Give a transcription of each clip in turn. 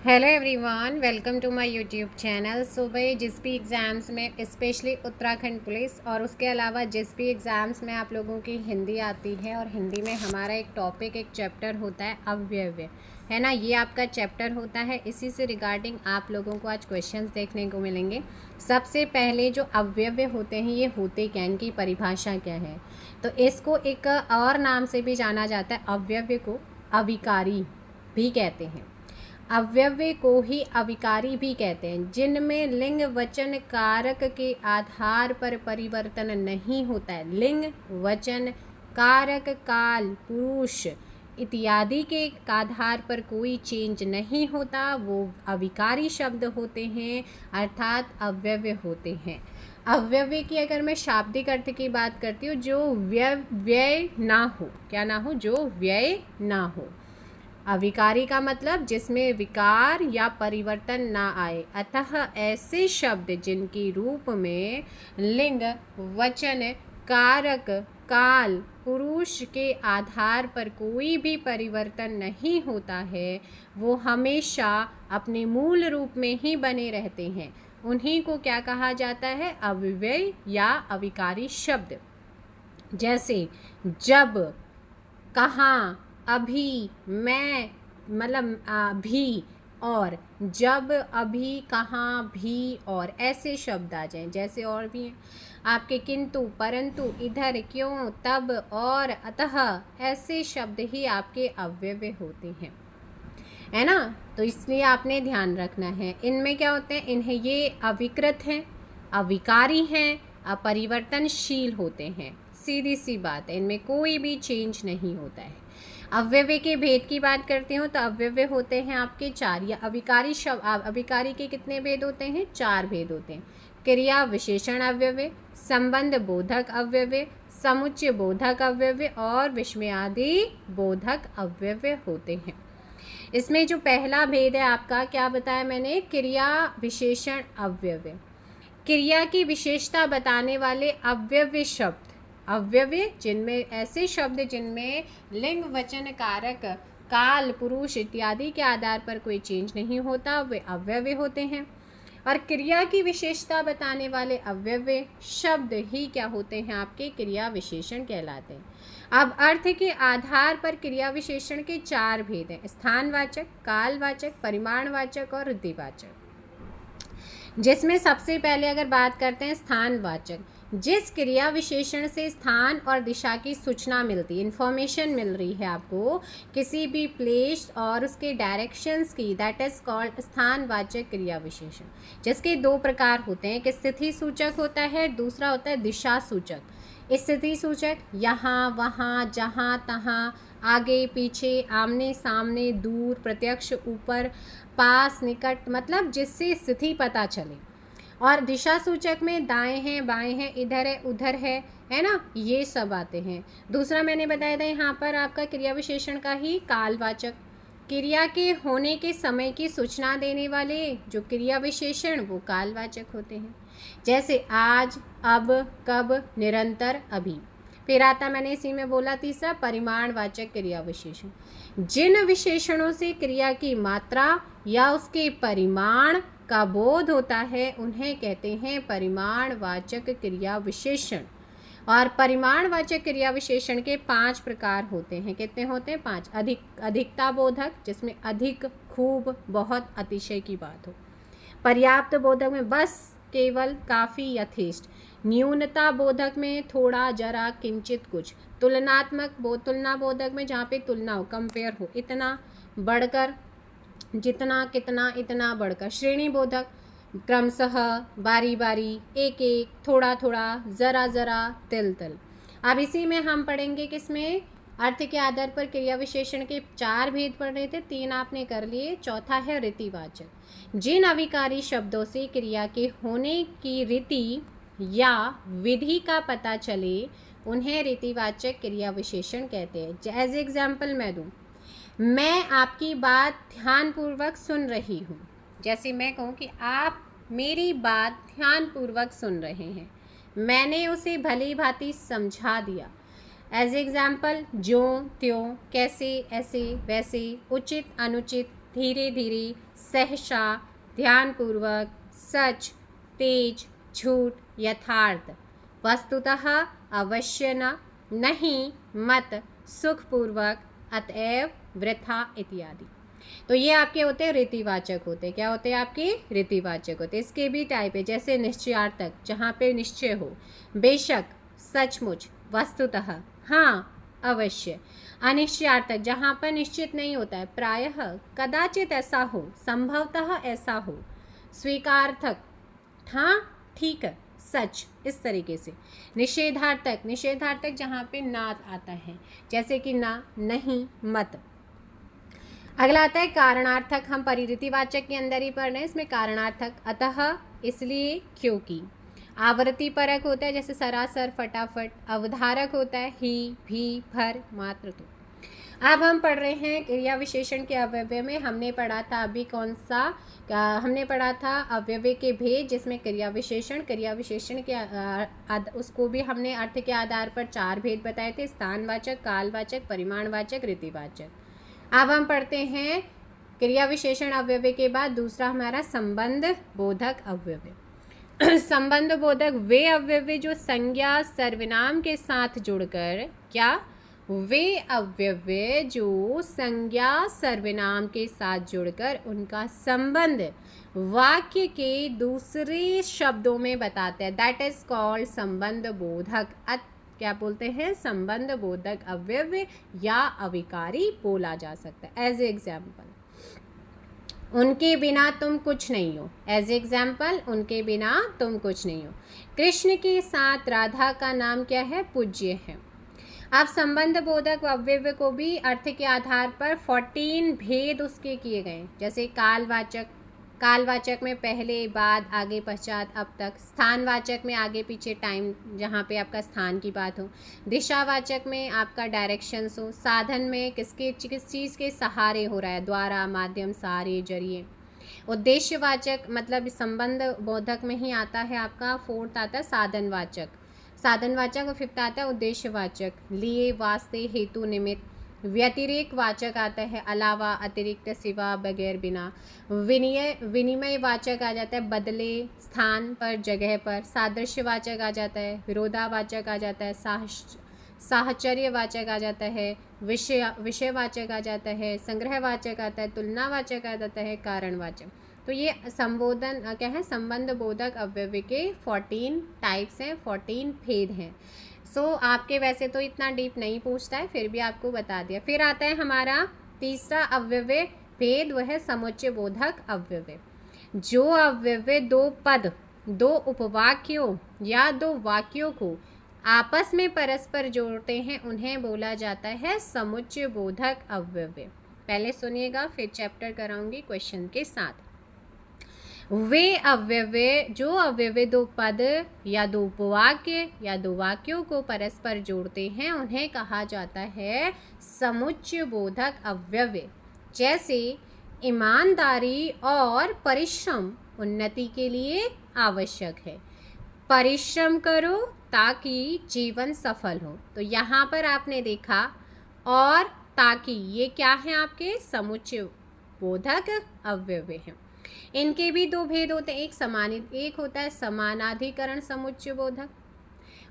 Hello everyone, welcome to my YouTube channel. So भाई, जिस भी एग्ज़ाम्स में स्पेशली उत्तराखंड पुलिस और उसके अलावा जिस भी एग्ज़ाम्स में आप लोगों की हिंदी आती है और हिंदी में हमारा एक टॉपिक, एक चैप्टर होता है अव्यय, है ना। ये आपका चैप्टर होता है। इसी से रिगार्डिंग आप लोगों को आज क्वेश्चंस देखने को मिलेंगे। सबसे पहले जो अव्यय होते हैं ये होते क्या, इनकी परिभाषा क्या है। तो इसको एक और नाम से भी जाना जाता है। अव्यय को अविकारी भी कहते हैं। अव्यय को ही अविकारी भी कहते हैं, जिनमें लिंग वचन कारक के आधार पर परिवर्तन नहीं होता है। लिंग वचन कारक काल पुरुष इत्यादि के आधार पर कोई चेंज नहीं होता, वो अविकारी शब्द होते हैं, अर्थात अव्यय होते हैं। अव्यय की अगर मैं शाब्दिक अर्थ की बात करती हूँ, जो व्यय ना हो, क्या ना हो, जो व्यय ना हो। अविकारी का मतलब जिसमें विकार या परिवर्तन ना आए। अतः ऐसे शब्द जिनकी रूप में लिंग वचन कारक काल पुरुष के आधार पर कोई भी परिवर्तन नहीं होता है, वो हमेशा अपने मूल रूप में ही बने रहते हैं। उन्हीं को क्या कहा जाता है, अव्यय या अविकारी शब्द। जैसे जब, कहाँ, अभी, मैं, मतलब भी, और जब, अभी, कहाँ, भी, और ऐसे शब्द आ जाएं। जैसे और भी हैं आपके किंतु, परंतु, इधर, क्यों, तब, और, अतः, ऐसे शब्द ही आपके अव्यय होते हैं, है ना। तो इसलिए आपने ध्यान रखना है। इनमें क्या होते हैं, इन्हें ये अविकृत हैं, अविकारी हैं, अपरिवर्तनशील होते हैं। सीधी सी बात है, इनमें कोई भी चेंज नहीं होता है। अव्यय के भेद की बात करती हूँ तो अव्यय होते हैं आपके चार, या अविकारी शब्द, अविकारी के कितने भेद होते हैं, चार भेद होते हैं। क्रिया विशेषण अव्यय, संबंध बोधक अव्यय, समुच्चय बोधक अव्यय और विस्मयादि बोधक अव्यय होते हैं। इसमें जो पहला भेद है आपका, क्या बताया मैंने, क्रिया विशेषण अव्यय। क्रिया की विशेषता बताने वाले अव्यय शब्द, अव्यय जिनमें ऐसे शब्द जिनमें लिंग वचन कारक काल पुरुष इत्यादि के आधार पर कोई चेंज नहीं होता, वे अव्यय होते हैं। और क्रिया की विशेषता बताने वाले अव्यय शब्द ही क्या होते हैं, आपके क्रिया विशेषण कहलाते हैं। अब अर्थ के आधार पर क्रिया विशेषण के चार भेद हैं, स्थानवाचक, कालवाचक, परिमाणवाचक और ऋतिवाचक। जिसमें सबसे पहले अगर बात करते हैं स्थानवाचक, जिस क्रिया विशेषण से स्थान और दिशा की सूचना मिलती है, इन्फॉर्मेशन मिल रही है आपको किसी भी प्लेस और उसके डायरेक्शंस की, दैट इज कॉल्ड स्थानवाचक क्रिया विशेषण। जिसके दो प्रकार होते हैं, एक स्थिति सूचक होता है, दूसरा होता है दिशा सूचक। स्थिति सूचक यहाँ वहाँ जहाँ तहाँ, आगे पीछे, आमने सामने, दूर, प्रत्यक्ष, ऊपर, पास, निकट, मतलब जिससे स्थिति पता चले। और दिशा सूचक में दाएं हैं, बाएं हैं, इधर है, उधर है ना, ये सब आते हैं। दूसरा मैंने बताया था यहाँ पर आपका क्रिया विशेषण का ही कालवाचक, क्रिया के होने के समय की सूचना देने वाले जो क्रिया विशेषण वो कालवाचक होते हैं। जैसे आज, अब, कब, निरंतर, अभी। फिर आता, मैंने इसी में बोला तीसरा, परिमाणवाचक क्रिया विशेषण। जिन विशेषणों से क्रिया की मात्रा या उसके परिमाण का बोध होता है उन्हें कहते हैं परिमाणवाचक क्रिया विशेषण। और परिमाणवाचक क्रिया विशेषण के 5 प्रकार होते हैं। कितने होते हैं, 5। अधिकता बोधक, जिसमें अधिक, खूब, बहुत, अतिशय की बात हो। पर्याप्त बोधक में बस, केवल, काफ़ी, यथेष्ट। न्यूनता बोधक में थोड़ा, जरा, किंचित, कुछ। तुलना बोधक में जहाँ पे तुलना हो, कंपेयर हो, इतना, बढ़कर, जितना, कितना, इतना, बढ़कर। श्रेणी बोधक क्रमशः, बारी बारी, एक एक, थोड़ा थोड़ा, ज़रा ज़रा, तिल तिल। अब इसी में हम पढ़ेंगे किसमें, अर्थ के आधार पर क्रिया विशेषण के 4 भेद पढ़ रहे थे, 3 आपने कर लिए, चौथा है रीतिवाचक। जिन अविकारी शब्दों से क्रिया के होने की रीति या विधि का पता चले उन्हें रीतिवाचक क्रिया विशेषण कहते हैं। एज एग्जाम्पल मैं दूँ, मैं आपकी बात ध्यानपूर्वक सुन रही हूँ। जैसे मैं कहूँ कि आप मेरी बात ध्यानपूर्वक सुन रहे हैं, मैंने उसे भली भांति समझा दिया। एज एग्जाम्पल, ज्यों त्यों, कैसे, ऐसे, वैसे, उचित, अनुचित, धीरे धीरे, सहसा, ध्यानपूर्वक, सच, तेज, झूठ, यथार्थ, वस्तुतः, अवश्य न, नहीं, मत, सुखपूर्वक, अतएव, वृथा इत्यादि। तो ये आपके होते हैं रीतिवाचक होते हैं। क्या होते हैं आपके? रीतिवाचक होते हैं। इसके भी टाइप है, जैसे निश्चयार्थक जहाँ पे निश्चय हो, बेशक, सचमुच, वस्तुतः, हाँ, अवश्य। अनिश्चयार्थक जहाँ पर निश्चित नहीं होता है, प्रायः, कदाचित ऐसा हो, संभवतः ऐसा हो। स्वीकारार्थक, हाँ, ठीक है, सच, इस तरीके से। निषेधार्थक, निषेधार्थक जहाँ पे ना आता है, जैसे कि ना, नहीं, मत। अगला आता है कारणार्थक। हम परिरीतिवाचक के अंदर ही पढ़ रहे हैं, इसमें कारणार्थक, अतः, इसलिए, क्योंकि। आवृत्ति परक होता है, जैसे सरासर, फटाफट। अवधारक होता है ही, भी, भर, मात्र, तो। अब हम पढ़ रहे हैं क्रिया विशेषण के अव्यय में। हमने पढ़ा था अभी कौन सा, हमने पढ़ा था अव्यय के भेद, जिसमें क्रिया विशेषण के उसको भी हमने अर्थ के आधार पर 4 भेद बताए थे, स्थानवाचक, कालवाचक, परिमाणवाचक, रीतिवाचक। अब हम पढ़ते हैं क्रिया विशेषण अव्यय के बाद दूसरा हमारा संबंध बोधक अव्यय। संबंध बोधक वे अव्यय जो संज्ञा सर्वनाम के साथ जुड़कर, क्या? वे अव्यय जो संज्ञा सर्वनाम के साथ जुड़कर उनका संबंध वाक्य के दूसरे शब्दों में बताते हैं, दैट इज कॉल्ड संबंध बोधक। क्या बोलते हैं? संबंध बोधक अव्यय या अविकारी बोला जा सकता है। एज एग्जाम्पल, उनके बिना तुम कुछ नहीं हो। एज एग्जाम्पल, उनके बिना तुम कुछ नहीं हो। कृष्ण के साथ राधा का नाम क्या है? पूज्य है। अब संबंध बोधक अव्यय को भी अर्थ के आधार पर 14 भेद उसके किए गए, जैसे कालवाचक, कालवाचक में पहले, बाद, आगे, पश्चात, अब तक। स्थानवाचक में आगे पीछे टाइम जहाँ पे आपका स्थान की बात हो। दिशावाचक में आपका डायरेक्शंस हो। साधन में किस चीज़ के सहारे हो रहा है, द्वारा, माध्यम, सहारे, जरिए। उद्देश्यवाचक मतलब संबंध बोधक में ही आता है आपका। 4th आता है साधनवाचक, साधनवाचक, और 5th आता है उद्देश्यवाचक, लिए, वास्ते, हेतु, निमित्त। व्यतिरेक वाचक आता है, अलावा, अतिरिक्त, सिवा, बगैर, बिना। विनिमय वाचक आ जाता है, बदले, स्थान पर, जगह पर। सादृश्यवाचक आ जाता है, विरोधावाचक आ जाता है, साहचर्यवाचक आ जाता है, विषयवाचक आ जाता है, संग्रहवाचक आता है, तुलनावाचक आ जाता है, कारणवाचक। तो ये संबोधन क्या है? संबंध बोधक अव्यय के 14 टाइप्स हैं, 14 भेद हैं। आपके वैसे तो इतना डीप नहीं पूछता है, फिर भी आपको बता दिया। फिर आता है हमारा तीसरा अव्यय भेद, वह है समुच्चय बोधक अव्यय। जो अव्यय 2 पद, 2 उपवाक्यों या 2 वाक्यों को आपस में परस्पर जोड़ते हैं, उन्हें बोला जाता है समुच्चय बोधक अव्यय। पहले सुनिएगा, फिर चैप्टर कराऊंगी क्वेश्चन के साथ। वे अव्यय जो अव्यय 2 पद या 2 उपवाक्य या 2 वाक्यों को परस्पर जोड़ते हैं, उन्हें कहा जाता है समुच्चय बोधक अव्यय। जैसे ईमानदारी और परिश्रम उन्नति के लिए आवश्यक है। परिश्रम करो ताकि जीवन सफल हो। तो यहाँ पर आपने देखा और ताकि, ये क्या है? आपके समुच्चय बोधक अव्यय हैं। इनके भी 2 भेद होते हैं, एक होता है समानाधिकरण समुच्चय बोधक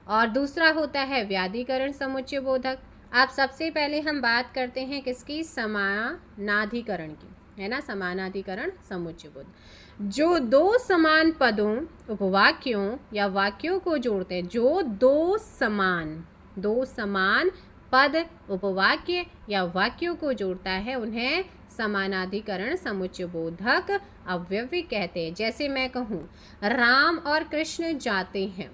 और दूसरा होता है व्याधिकरण समुच्चय बोधक। अब सबसे पहले हम बात करते हैं किसकी? समानाधिकरण की, है ना। समानाधिकरण समुच्चय बोधक जो 2 समान पदों, उपवाक्यों या वाक्यों को जोड़ते हैं, जो 2 समान पद, उपवाक्य या वाक्यों को जोड़ता है, उन्हें समानाधिकरण समुच्चय बोधक अव्यय कहते हैं। जैसे मैं कहूँ राम और कृष्ण जाते हैं,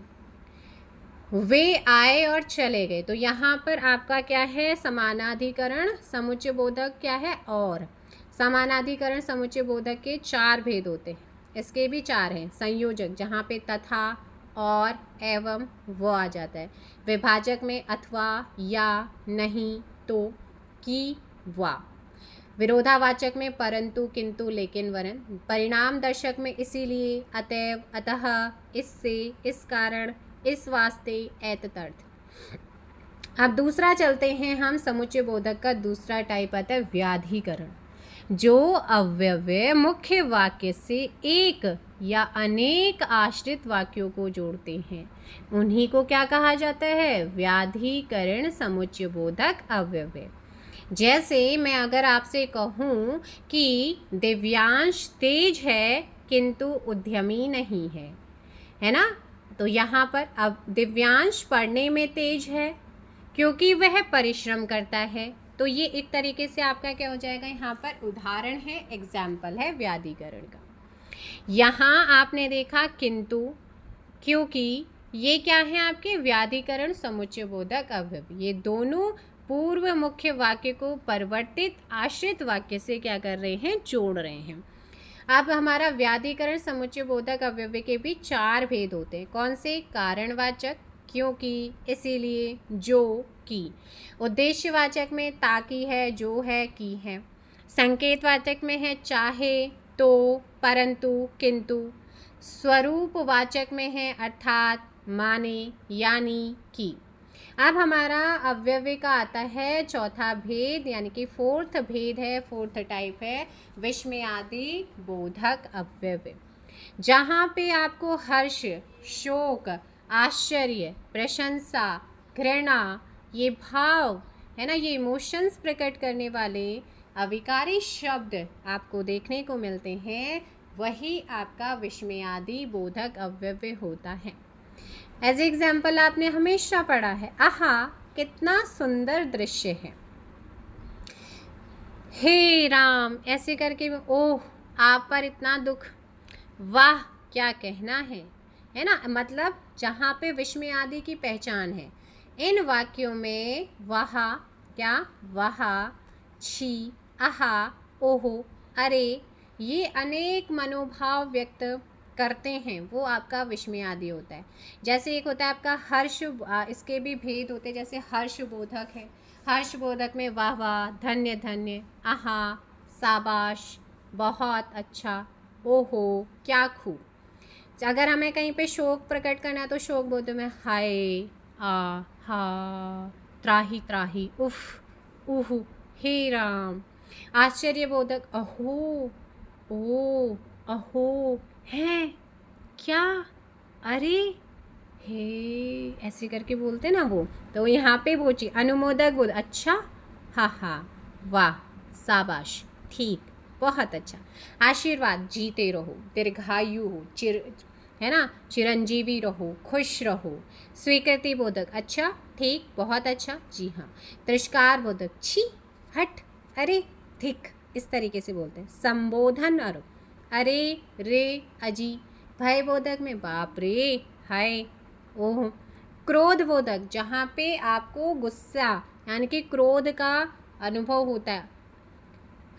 वे आए और चले गए, तो यहाँ पर आपका क्या है? समानाधिकरण समुच्चय बोधक क्या है? और समानाधिकरण समुच्चय बोधक के 4 भेद होते हैं, इसके भी 4 हैं। संयोजक जहाँ पे तथा, और, एवं, वो आ जाता है। विभाजक में अथवा, या, नहीं, तो, कि, वा। विरोधावाचक में परंतु, किंतु, लेकिन, वरन। परिणाम दर्शक में इसीलिए, अतएव, अतः, इससे, इस कारण, इस वास्ते, एतदर्थ। अब दूसरा चलते हैं हम, समुच्चय बोधक का दूसरा टाइप आता है व्याधिकरण। जो अव्यव्य मुख्य वाक्य से एक या अनेक आश्रित वाक्यों को जोड़ते हैं उन्हीं को क्या कहा जाता है? व्याधिकरण समुच्चय बोधक अव्यव्य। जैसे मैं अगर आपसे कहूँ कि दिव्यांश तेज है किंतु उद्यमी नहीं है ना? तो यहाँ पर अब दिव्यांश पढ़ने में तेज है क्योंकि वह परिश्रम करता है। तो ये एक तरीके से आपका क्या हो जाएगा? यहाँ पर उदाहरण है, एग्जाम्पल है व्याधिकरण का। यहाँ आपने देखा किंतु, क्योंकि, ये क्या है आपके? व्याधिकरण समुच्चय बोधक अव्यय। ये दोनों पूर्व मुख्य वाक्य को परिवर्तित आश्रित वाक्य से क्या कर रहे हैं? जोड़ रहे हैं। अब हमारा व्याधिकरण समुच्चय बोधक अव्यय के भी 4 भेद होते हैं। कौन से? कारणवाचक, क्योंकि, इसीलिए, जो, कि। उद्देश्यवाचक में ताकि है, जो है, की है। संकेतवाचक में है चाहे, तो, परंतु, किंतु। स्वरूपवाचक में है अर्थात, माने, यानी, कि। अब हमारा अव्यय का आता है चौथा भेद, यानी कि फोर्थ भेद है, फोर्थ टाइप है विस्मयादि बोधक अव्यय, जहाँ पे आपको हर्ष, शोक, आश्चर्य, प्रशंसा, घृणा, ये भाव है ना, ये इमोशंस प्रकट करने वाले अविकारी शब्द आपको देखने को मिलते हैं, वही आपका विस्मयादि बोधक अव्यय होता है। एज एग्जाम्पल आपने हमेशा पढ़ा है, आहा कितना सुंदर दृश्य है, हे राम, ऐसे करके, ओह आप पर इतना दुख, वाह क्या कहना है ना। मतलब जहाँ पे विस्मयादि की पहचान है, इन वाक्यों में वाह, क्या, वाह, छी, आहा, ओहो, अरे, ये अनेक मनोभाव व्यक्त करते हैं, वो आपका विस्मयादि होता है। जैसे एक होता है आपका हर्ष, इसके भी भेद होते हैं, जैसे हर्षबोधक है। हर्षबोधक में वाह वाह, धन्य धन्य, आहा, शाबाश, बहुत अच्छा, ओहो, क्या खूब। अगर हमें कहीं पे शोक प्रकट करना है तो शोक बोधक में हाय, आ, हा, त्राही त्राही, उफ, उहु, हे राम। आश्चर्यबोधक अहो, ओ, अहो, हैं, क्या, अरे, हे, ऐसे करके बोलते ना वो, तो यहाँ पे वो चीज। अनुमोदक बोध, अच्छा, हा हा, वाह, शाबाश, ठीक, बहुत अच्छा। आशीर्वाद, जीते रहो, दीर्घायु हो, है ना, चिरंजीवी रहो, खुश रहो। स्वीकृति बोधक, अच्छा, ठीक, बहुत अच्छा, जी हाँ। तिरस्कार बोधक, छी, हट, अरे, धिक, इस तरीके से बोलते हैं। संबोधन, अरे, रे, अजी। भय बोधक में बाप रे, हाय, ओह। क्रोध बोधक, जहाँ पे आपको गुस्सा यानी कि क्रोध का अनुभव होता है,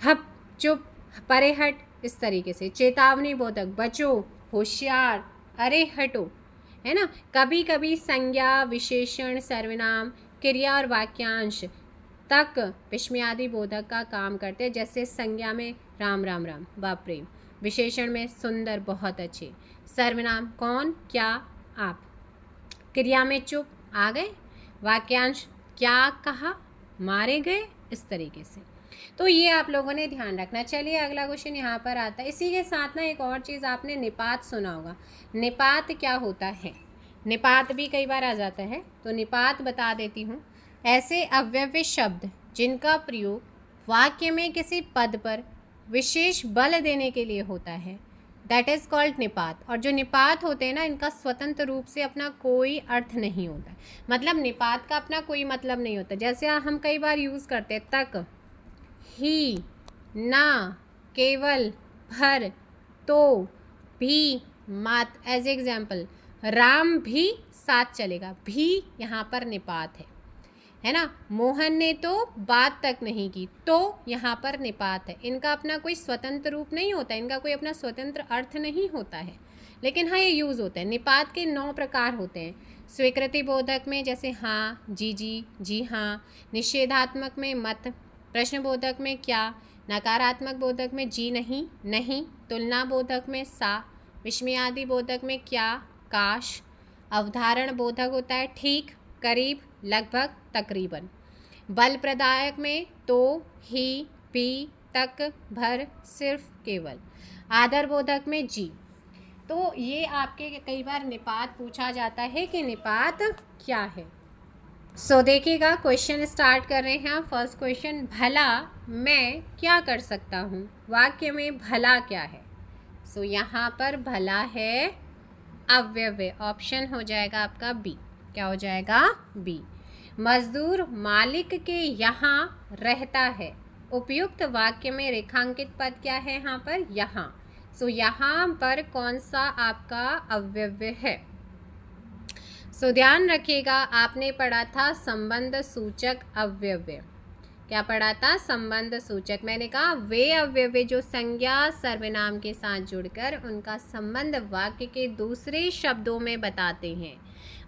हप, चुप, परे हट, इस तरीके से। चेतावनी बोधक, बचो, होशियार, अरे हटो, है ना। कभी कभी संज्ञा, विशेषण, सर्वनाम, क्रिया और वाक्यांश तक विस्मयादि बोधक का काम करते हैं। जैसे संज्ञा में राम राम राम, बाप रे। विशेषण में सुंदर, बहुत अच्छे। सर्वनाम कौन, क्या, आप। क्रिया में चुप, आ गए। वाक्यांश क्या कहा, मारे गए, इस तरीके से। तो ये आप लोगों ने ध्यान रखना। चलिए अगला क्वेश्चन यहाँ पर आता है। इसी के साथ ना एक और चीज़, आपने निपात सुना होगा। निपात क्या होता है? निपात भी कई बार आ जाता है, तो निपात बता देती हूँ। ऐसे अव्यय शब्द जिनका प्रयोग वाक्य में किसी पद पर विशेष बल देने के लिए होता है, दैट इज़ कॉल्ड निपात। और जो निपात होते हैं ना, इनका स्वतंत्र रूप से अपना कोई अर्थ नहीं होता। मतलब निपात का अपना कोई मतलब नहीं होता। जैसे हम कई बार यूज़ करते हैं तक, ही, ना, केवल, भर, तो, भी, मात। एज एग्जाम्पल, राम भी साथ चलेगा, भी यहाँ पर निपात है ना। मोहन ने तो बात तक नहीं की, तो यहाँ पर निपात है। इनका अपना कोई स्वतंत्र रूप नहीं होता, इनका कोई अपना स्वतंत्र अर्थ नहीं होता है, लेकिन हाँ ये यूज़ होता है। निपात के 9 प्रकार होते हैं। स्वीकृति बोधक में जैसे हाँ, जी जी, जी हाँ। निषेधात्मक में मत। प्रश्नबोधक में क्या। नकारात्मक बोधक में जी नहीं, नहीं। तुलना बोधक में सा। विस्मयादि बोधक में क्या, काश। अवधारण बोधक होता है ठीक, करीब, लगभग, तकरीबन। बल प्रदायक में तो, ही, भी, तक, भर, सिर्फ, केवल। आदरबोधक में जी। तो ये आपके कई बार निपात पूछा जाता है कि निपात क्या है। सो देखिएगा, क्वेश्चन स्टार्ट कर रहे हैं। फर्स्ट क्वेश्चन, भला मैं क्या कर सकता हूँ। वाक्य में भला क्या है। सो यहाँ पर भला है अव्यय। ऑप्शन हो जाएगा आपका बी। क्या हो जाएगा? बी। मजदूर मालिक के यहाँ रहता है। उपयुक्त वाक्य में रेखांकित पद क्या है यहाँ पर? यहाँ। सो यहाँ पर कौन सा आपका अव्यय है? सो ध्यान रखिएगा, आपने पढ़ा था संबंध सूचक अव्यय। क्या पढ़ा था? संबंध सूचक। मैंने कहा वे अव्यय जो संज्ञा सर्वनाम के साथ जुड़कर उनका संबंध वाक्य के दूसरे शब्दों में बताते हैं,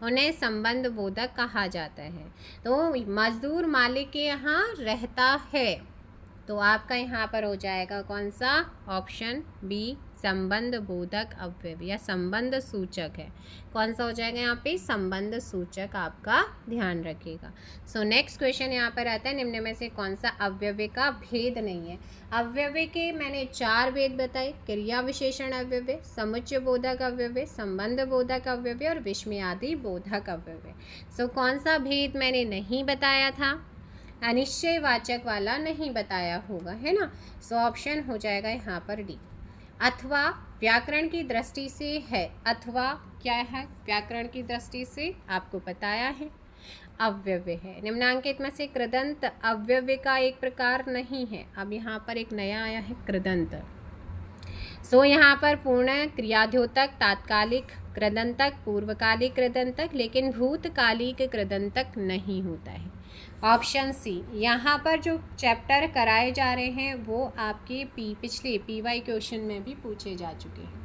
उन्हें संबंध बोधक कहा जाता है। तो मजदूर मालिक के यहाँ रहता है, तो आपका यहाँ पर हो जाएगा कौन सा? ऑप्शन बी, संबंध बोधक अव्यय या संबंध सूचक है। कौन सा हो जाएगा यहाँ पे? संबंध सूचक। आपका ध्यान रखिएगा। सो नेक्स्ट क्वेश्चन यहाँ पर आता है, निम्न में से कौन सा अव्यय का भेद नहीं है। अव्यय के मैंने 4 भेद बताए, क्रिया विशेषण अव्यय, समुच्चय बोधक अव्यय, संबंध बोधक अव्यय और विस्मयादि बोधक अव्यय। सो कौन सा भेद मैंने नहीं बताया था? अनिश्चयवाचक वाला नहीं बताया होगा, है ना। सो ऑप्शन हो जाएगा यहाँ पर डी। अथवा व्याकरण की दृष्टि से है। अथवा क्या है? व्याकरण की दृष्टि से आपको बताया है अव्यय है। निम्नांकित में से कृदंत अव्यय का एक प्रकार नहीं है। अब यहाँ पर एक नया आया है कृदंत। सो यहाँ पर पूर्ण क्रियाद्योतक, तात्कालिक कृदंतक, पूर्वकालिक कृदंतक, लेकिन भूतकालिक कृदंतक नहीं होता है। Option C. यहाँ पर जो चैप्टर कराए जा रहे हैं वो आपके पिछले PY क्वेश्चन में भी पूछे जा चुके हैं।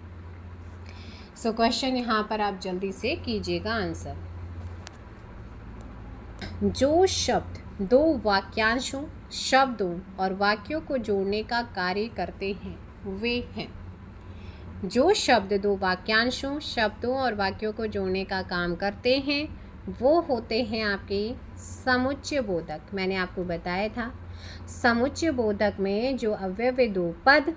सो क्वेश्चन यहाँ पर आप जल्दी से कीजिएगा आंसर। जो शब्द दो वाक्यांशों, शब्दों और वाक्यों को जोड़ने का कार्य करते हैं वे हैं। जो शब्द दो वाक्यांशों, शब्दों और वाक्यों को जोड़ने का काम करते हैं वो होते हैं आपके समुच्चय बोधक। मैंने आपको बताया था समुच्चय बोधक में जो अव्यय दो पद,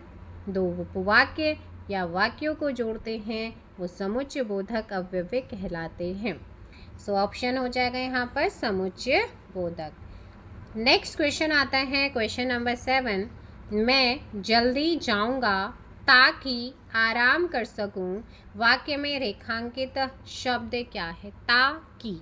दो उपवाक्य या वाक्यों को जोड़ते हैं वो समुच्चय बोधक अव्यय कहलाते हैं। सो ऑप्शन हो जाएगा यहाँ पर समुच्चय बोधक। नेक्स्ट क्वेश्चन आता है क्वेश्चन नंबर 7। मैं जल्दी जाऊँगा ताकि आराम कर सकूं। वाक्य में रेखांकित शब्द क्या है? ताकि।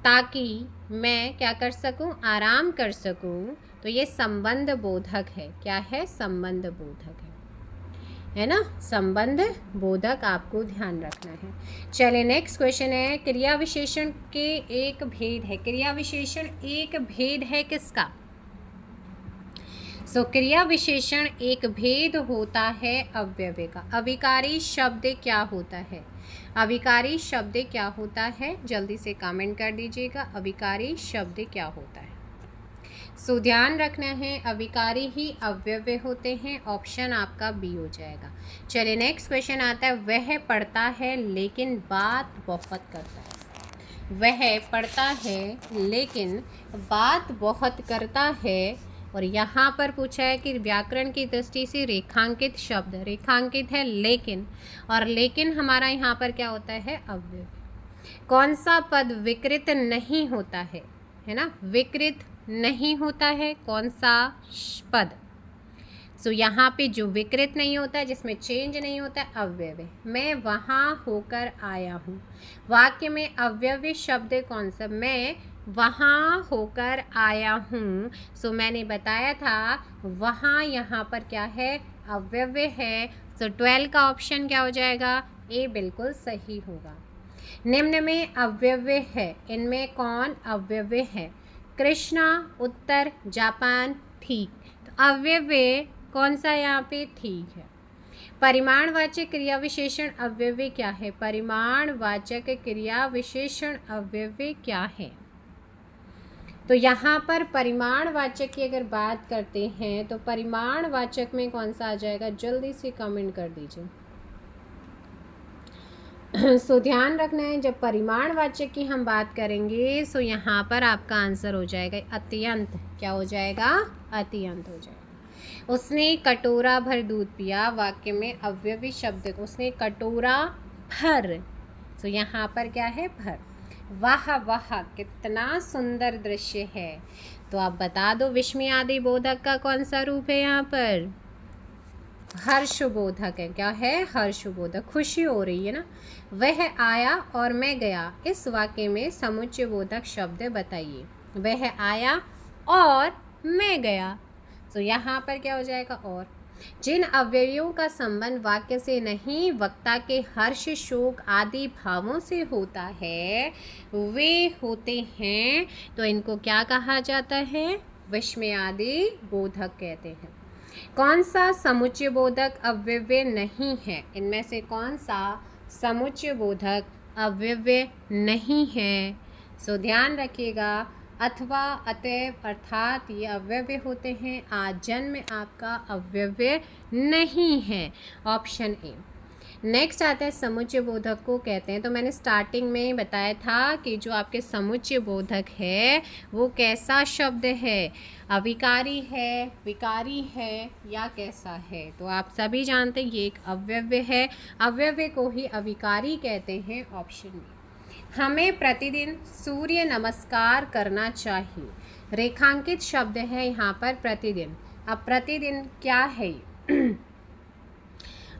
ताकि मैं क्या कर सकूं? आराम कर सकूं। तो ये संबंध बोधक है। क्या है? संबंध बोधक है ना। संबंध बोधक आपको ध्यान रखना है। चलिए नेक्स्ट क्वेश्चन है, क्रिया विशेषण के एक भेद है। क्रिया विशेषण एक भेद है किसका? सो क्रिया विशेषण एक भेद होता है अव्यय का। अविकारी शब्द क्या होता है? अविकारी शब्द क्या होता है? जल्दी से कमेंट कर दीजिएगा, अविकारी शब्द क्या होता है। सो ध्यान रखना है, अविकारी ही अव्यय होते हैं। ऑप्शन आपका बी हो जाएगा। चलिए नेक्स्ट क्वेश्चन आता है, वह पढ़ता है लेकिन बात बहुत करता है। वह पढ़ता है लेकिन बात बहुत करता है। और यहाँ पर पूछा है कि व्याकरण की दृष्टि से रेखांकित शब्द, रेखांकित है लेकिन, और लेकिन हमारा यहाँ पर क्या होता है? अव्यय। कौन सा पद विकृत नहीं होता है ना। विकृत नहीं होता है कौन सा पद? सो यहाँ पे जो विकृत नहीं होता है, जिसमें चेंज नहीं होता है, अव्यय। मैं वहाँ होकर आया हूँ। वाक्य में अव्यय शब्द कौन सा? मैं वहाँ होकर आया हूँ। सो मैंने बताया था वहाँ यहाँ पर क्या है? अव्यय है। सो 12 का ऑप्शन क्या हो जाएगा? ए बिल्कुल सही होगा। निम्न में अव्यय है, इनमें कौन अव्यय है? कृष्णा, उत्तर, जापान। ठीक, तो अव्यय कौन सा यहाँ पे? ठीक है। परिमाणवाचक क्रिया विशेषण अव्यय क्या है? परिमाणवाचक क्रिया विशेषण अव्यय क्या है? तो यहाँ पर परिमाणवाचक की अगर बात करते हैं तो परिमाणवाचक में कौन सा आ जाएगा? जल्दी से कमेंट कर दीजिए। सो ध्यान रखना है, जब परिमाणवाचक की हम बात करेंगे सो यहाँ पर आपका आंसर हो जाएगा अत्यंत। क्या हो जाएगा? अत्यंत हो जाएगा। उसने कटोरा भर दूध पिया, वाक्य में अव्ययी शब्द, उसने कटोरा भर, तो यहाँ पर क्या है, भर। वाह वाह कितना सुंदर दृश्य है। तो आप बता दो विस्मयादि बोधक का कौन सा रूप है यहाँ पर, हर्षबोधक है। क्या है, हर्षबोधक, खुशी हो रही है ना। वह आया और मैं गया, इस वाक्य में समुच्चय बोधक शब्द बताइए। वह आया और मैं गया, तो यहाँ पर क्या हो जाएगा, और। जिन अवयवों का संबंध वाक्य से नहीं वक्ता के हर्ष शोक आदि भावों से होता है वे होते हैं, तो इनको क्या कहा जाता है, विस्मयादि बोधक कहते हैं। कौन सा समुच्चय बोधक अव्यय नहीं है, इनमें से कौन सा समुच्चय बोधक अव्यय नहीं है, सो ध्यान रखिएगा। अथवा, अतएव, अर्थात ये अव्यय होते हैं। आजन्म आपका अव्यय नहीं है, ऑप्शन ए। नेक्स्ट आता है समुच्चय बोधक को कहते हैं। तो मैंने स्टार्टिंग में बताया था कि जो आपके समुच्चय बोधक है वो कैसा शब्द है, अविकारी है, विकारी है या कैसा है। तो आप सभी जानते हैं ये एक अव्यय है, अव्यय को ही अविकारी कहते हैं, ऑप्शन बी। हमें प्रतिदिन सूर्य नमस्कार करना चाहिए, रेखांकित शब्द है यहाँ पर प्रतिदिन। अब प्रतिदिन क्या है,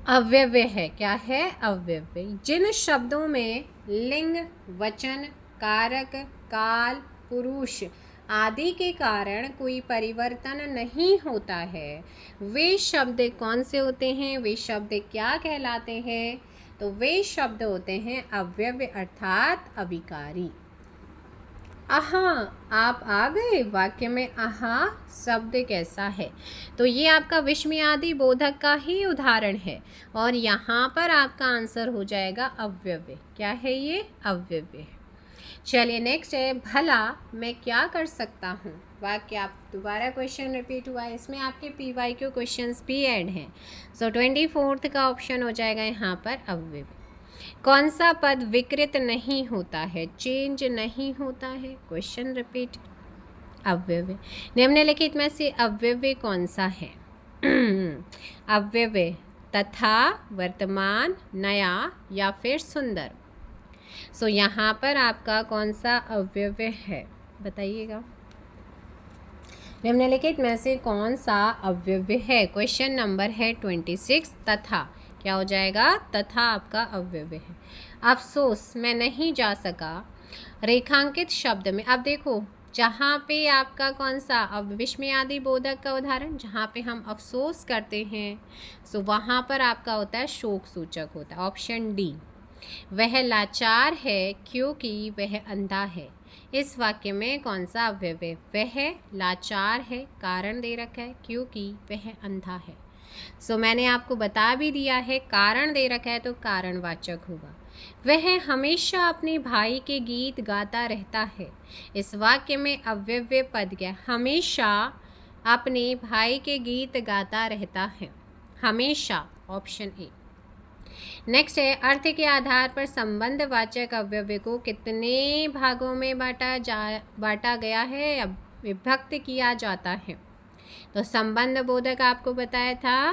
अव्यय है। क्या है, अव्यय। जिन शब्दों में लिंग, वचन, कारक, काल, पुरुष आदि के कारण कोई परिवर्तन नहीं होता है वे शब्द कौन से होते हैं, वे शब्द क्या कहलाते हैं, तो वे शब्द होते हैं अव्यय अर्थात अविकारी। आहा, आप आ गए, वाक्य में आहा शब्द कैसा है, तो ये आपका विस्मयादि बोधक का ही उदाहरण है और यहाँ पर आपका आंसर हो जाएगा अव्यय। क्या है ये, अव्यय। चलिए नेक्स्ट है, भला मैं क्या कर सकता हूँ। वाक्य आप दोबारा क्वेश्चन रिपीट हुआ है, इसमें आपके PYQ क्वेश्चंस भी ऐड हैं। सो 24th का ऑप्शन हो जाएगा यहाँ पर अव्यय। कौन सा पद विकृत नहीं होता है, चेंज नहीं होता है, क्वेश्चन रिपीट, अव्यय। निम्नलिखित में से अव्यय कौन सा है, अव्यय तथा, वर्तमान, नया या फिर सुंदर। सो यहाँ पर आपका कौन सा अव्यय है, बताइएगा। निम्नलिखित में से कौन सा अव्यय है, क्वेश्चन नंबर है 26। तथा क्या हो जाएगा, तथा आपका अव्यय है। अफसोस मैं नहीं जा सका, रेखांकित शब्द में। अब देखो जहाँ पे आपका कौन सा, अब विस्मयादि बोधक का उदाहरण, जहाँ पे हम अफसोस करते हैं सो वहाँ पर आपका होता है शोक सूचक होता है, ऑप्शन डी। वह लाचार है क्योंकि वह अंधा है, इस वाक्य में कौन सा अव्यय, वह लाचार है, कारण दे रखा है क्योंकि वह अंधा है। सो मैंने आपको बता भी दिया है, कारण दे रखा है तो कारणवाचक होगा। वह हमेशा अपने भाई के गीत गाता रहता है, इस वाक्य में अव्यय पद क्या, हमेशा अपने भाई के गीत गाता रहता है, हमेशा, ऑप्शन ए। नेक्स्ट है, अर्थ के आधार पर संबंधवाचक अव्यय को कितने भागों में बांटा गया है या विभक्त किया जाता है। तो संबंध बोधक आपको बताया था,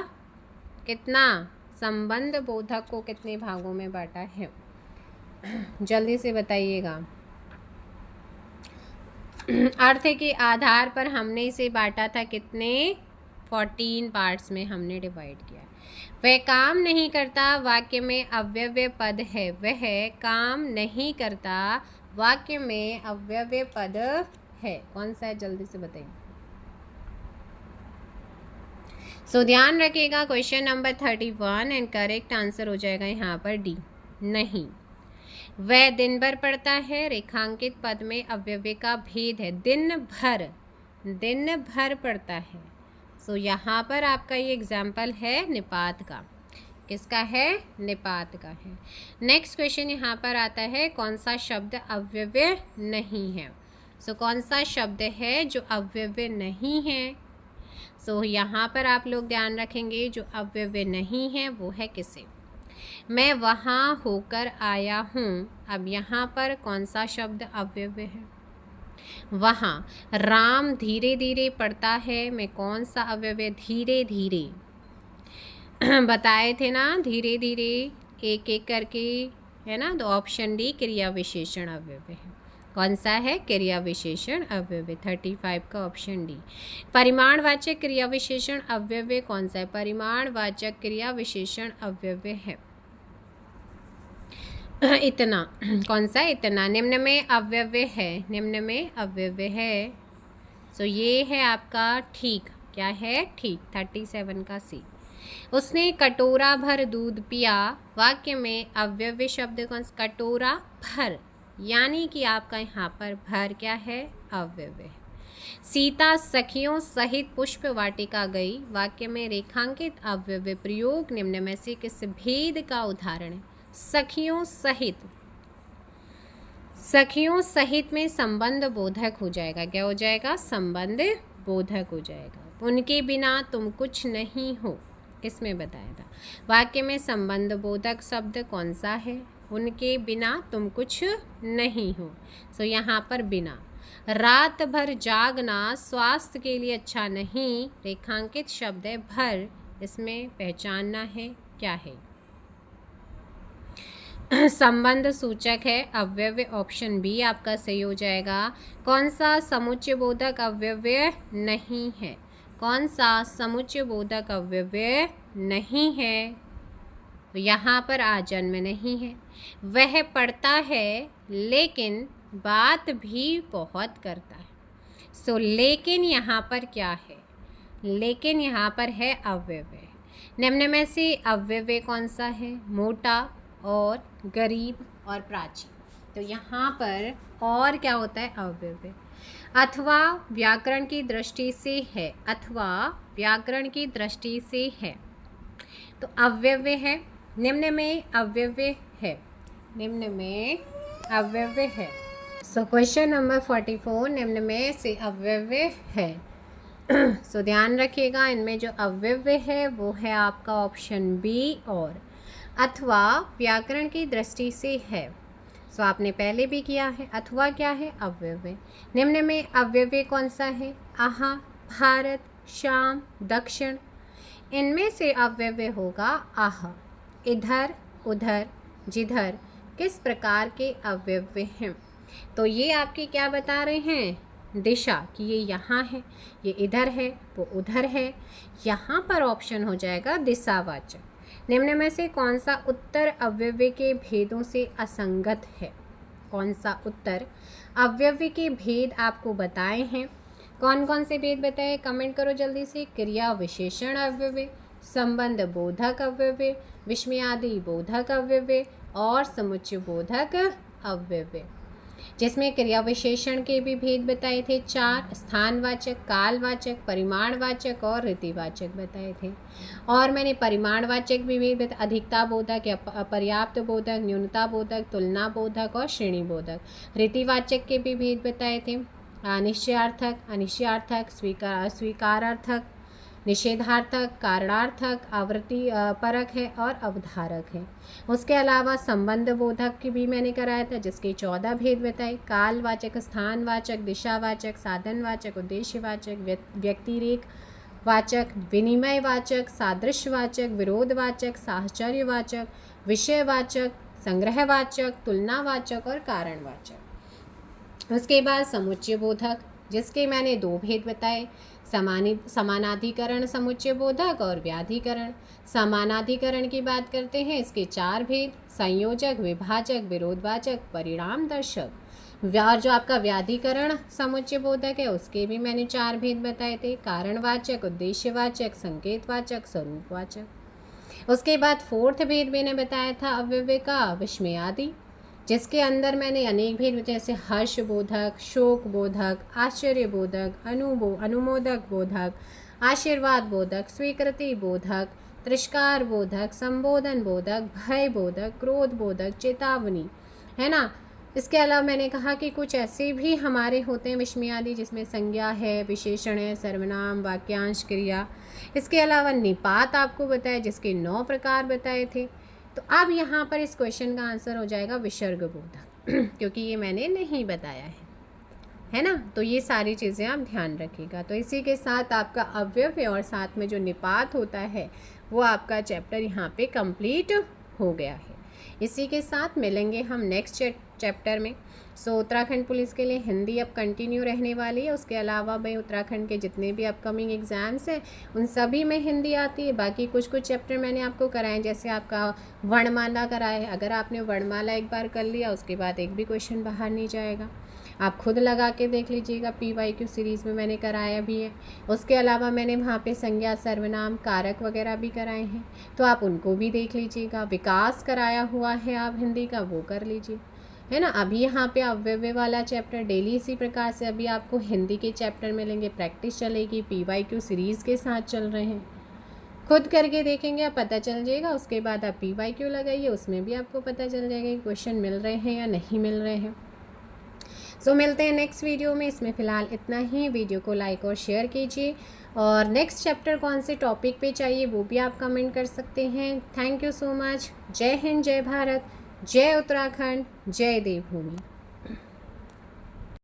कितना, संबंध बोधक को कितने भागों में बांटा है, जल्दी से बताइएगा। अर्थ के आधार पर हमने इसे बांटा था कितने, 14 पार्ट्स में हमने डिवाइड किया। वह काम नहीं करता, वाक्य में अव्यय पद है, वह काम नहीं करता, वाक्य में अव्यय पद है, कौन सा है, जल्दी से बताइए। सो ध्यान रखिएगा, question number 31 and correct answer हो जाएगा यहाँ पर डी, नहीं। वह दिन भर पढ़ता है, रेखांकित पद में अव्यय का भेद है, दिन भर पढ़ता है। सो यहाँ पर आपका ये एग्जाम्पल है निपात का, किसका है, निपात का है। नेक्स्ट क्वेश्चन यहाँ पर आता है, कौन सा शब्द अव्यय नहीं है। सो कौन सा शब्द है जो अव्यय नहीं है, सो यहाँ पर आप लोग ध्यान रखेंगे, जो अव्यय नहीं है वो है किसे, मैं वहाँ होकर आया हूँ। अब यहाँ पर कौन सा शब्द अव्यय है, वहाँ राम धीरे धीरे पढ़ता है में कौन सा अव्यय धीरे धीरे बताए थे ना, धीरे धीरे एक एक करके, है ना। तो ऑप्शन डी क्रिया विशेषण अव्यय है। कौन सा है? क्रिया विशेषण अव्यय। 35 का ऑप्शन डी। परिमाणवाचक क्रिया विशेषण अव्यय कौन सा है? परिमाणवाचक क्रिया विशेषण अव्यय है इतना। कौन सा? इतना। निम्न में अव्यय है, निम्न में अव्यय है। सो ये है आपका ठीक। क्या है? ठीक। 37 का सी। उसने कटोरा भर दूध पिया, वाक्य में अव्यय शब्द कौन सा? कटोरा भर, यानी कि आपका यहाँ पर भर क्या है? अव्यय। सीता सखियों सहित पुष्प वाटिका गई, वाक्य में रेखांकित अव्यय प्रयोग निम्न में से किस भेद का उदाहरण है? सखियों सहित, सखियों सहित में संबंध बोधक हो जाएगा। क्या हो जाएगा? संबंध बोधक हो जाएगा। उनके बिना तुम कुछ नहीं हो, किसमें बताया था? वाक्य में संबंध बोधक शब्द कौन सा है? उनके बिना तुम कुछ नहीं हो। सो यहाँ पर बिना। रात भर जागना स्वास्थ्य के लिए अच्छा नहीं, रेखांकित शब्द है भर, इसमें पहचानना है क्या है? संबंध सूचक है अव्यय। ऑप्शन बी आपका सही हो जाएगा। कौन सा समुच्चय बोधक अव्यय नहीं है? कौन सा समुच्चय बोधक अव्यय नहीं है? तो यहाँ पर आजन्म नहीं है। वह पढ़ता है लेकिन बात भी बहुत करता है। सो लेकिन यहाँ पर क्या है? लेकिन यहाँ पर है अव्यय। निम्न में से अव्यय कौन सा है? मोटा और गरीब और प्राचीन। तो यहाँ पर और क्या होता है? अव्यय। अथवा व्याकरण की दृष्टि से है, अथवा व्याकरण की दृष्टि से है, तो अव्यय है। निम्न में अव्यय है, निम्न में अव्यय है। सो क्वेश्चन नंबर 44 निम्न में से अव्यय है। सो ध्यान रखिएगा, इनमें जो अव्यय है वो है आपका ऑप्शन बी और अथवा व्याकरण की दृष्टि से है। सो आपने पहले भी किया है। अथवा क्या है? अव्यय। निम्न में अव्यय कौन सा है? आहा, भारत, शाम, दक्षिण। इनमें से अव्यय होगा आह। इधर, उधर, जिधर, किस प्रकार के अव्यय हैं? तो ये आपके क्या बता रहे हैं? दिशा, कि ये यहाँ है, ये इधर है, वो उधर है। यहाँ पर ऑप्शन हो जाएगा दिशावाचक। निम्न में से कौन सा उत्तर अव्यय के भेदों से असंगत है? कौन सा उत्तर अव्यय के भेद आपको बताए हैं? कौन कौन से भेद बताए? कमेंट करो जल्दी से। क्रिया विशेषण अव्यय, संबंध बोधक अव्यय, विस्मयादि बोधक अव्यय और समुच्चय बोधक अव्यय। जिसमें क्रिया विशेषण के भी भेद बताए थे 4, स्थानवाचक, कालवाचक, परिमाणवाचक और रीतिवाचक बताए थे। और मैंने परिमाणवाचक भी भेद बताए, अधिकता बोधक या पर्याप्त बोधक, न्यूनता बोधक, तुलना बोधक और श्रेणी बोधक। रीतिवाचक के भी भेद बताए थे, निश्चयार्थक, अनिश्चयार्थक, स्वीकारार्थक, निषेधार्थक, कारणार्थक, आवृत्ति परक है और अवधारक है। उसके अलावा संबंध बोधक की भी मैंने कराया था, जिसके 14 भेद बताए। कालवाचक, स्थानवाचक, दिशावाचक, साधनवाचक, उद्देश्यवाचक, व्यक्तिरेख वाचक, विनिमयवाचक, सादृश्यवाचक, विरोधवाचक, साहचर्यवाचक, विषयवाचक, संग्रहवाचक, तुलनावाचक और कारणवाचक। उसके बाद समुच्चय बोधक, जिसके मैंने 2 भेद बताए, समानाधिकरण समुच्चय बोधक और व्याधिकरण। समानाधिकरण की बात करते हैं, इसके 4 भेद, संयोजक, विभाजक, विरोधवाचक, परिणाम दर्शक। और जो आपका व्याधिकरण समुच्चय बोधक है उसके भी मैंने 4 भेद बताए थे, कारणवाचक, उद्देश्यवाचक, संकेतवाचक, स्वरूपवाचक। उसके बाद 4th भेद मैंने बताया था अव्यय का, विस्मयादि, जिसके अंदर मैंने अनेक भेद जैसे हर्ष बोधक, शोक बोधक, आश्चर्य बोधक, अनुमोदक बोधक, आशीर्वाद बोधक, स्वीकृति बोधक, तिरस्कार बोधक, संबोधन बोधक, भय बोधक, क्रोध बोधक, चेतावनी, है ना। इसके अलावा मैंने कहा कि कुछ ऐसे भी हमारे होते हैं विस्मयादि, जिसमें संज्ञा है, विशेषण है, सर्वनाम, वाक्यांश, क्रिया। इसके अलावा निपात आपको बताया, जिसके 9 प्रकार बताए थे। तो अब यहाँ पर इस क्वेश्चन का आंसर हो जाएगा विसर्ग बोधक क्योंकि ये मैंने नहीं बताया है। है ना। तो ये सारी चीज़ें आप ध्यान रखिएगा। तो इसी के साथ आपका अव्यय और साथ में जो निपात होता है वो आपका चैप्टर यहाँ पे कंप्लीट हो गया है। इसी के साथ मिलेंगे हम नेक्स्ट चैप्टर में। उत्तराखंड पुलिस के लिए हिंदी अब कंटिन्यू रहने वाली है। उसके अलावा भाई उत्तराखंड के जितने भी अपकमिंग एग्ज़ाम्स हैं उन सभी में हिंदी आती है। बाकी कुछ चैप्टर मैंने आपको कराए, जैसे आपका वर्णमाला कराए। अगर आपने वर्णमाला एक बार कर लिया उसके बाद एक भी क्वेश्चन बाहर नहीं जाएगा। आप खुद लगा के देख लीजिएगा, PYQ सीरीज़ में मैंने कराया भी है। उसके अलावा मैंने वहाँ पे संज्ञा, सर्वनाम, कारक वगैरह भी कराए हैं, तो आप उनको भी देख लीजिएगा। विकास कराया हुआ है आप हिंदी का, वो कर लीजिए, है ना। अभी यहाँ पे अव्यय वाला चैप्टर डेली इसी प्रकार से अभी आपको हिंदी के चैप्टर मिलेंगे, प्रैक्टिस चलेगी, PYQ सीरीज़ के साथ चल रहे हैं। खुद करके देखेंगे, आप पता चल जाएगा। उसके बाद आप PYQ लगाइए, उसमें भी आपको पता चल जाएगा कि क्वेश्चन मिल रहे हैं या नहीं मिल रहे हैं। मिलते हैं नेक्स्ट वीडियो में। इसमें फ़िलहाल इतना ही। वीडियो को लाइक और शेयर कीजिए, और नेक्स्ट चैप्टर कौन से टॉपिक पे चाहिए वो भी आप कमेंट कर सकते हैं। Thank you so much. जय हिंद, जय भारत, जय उत्तराखंड, जय देवभूमि।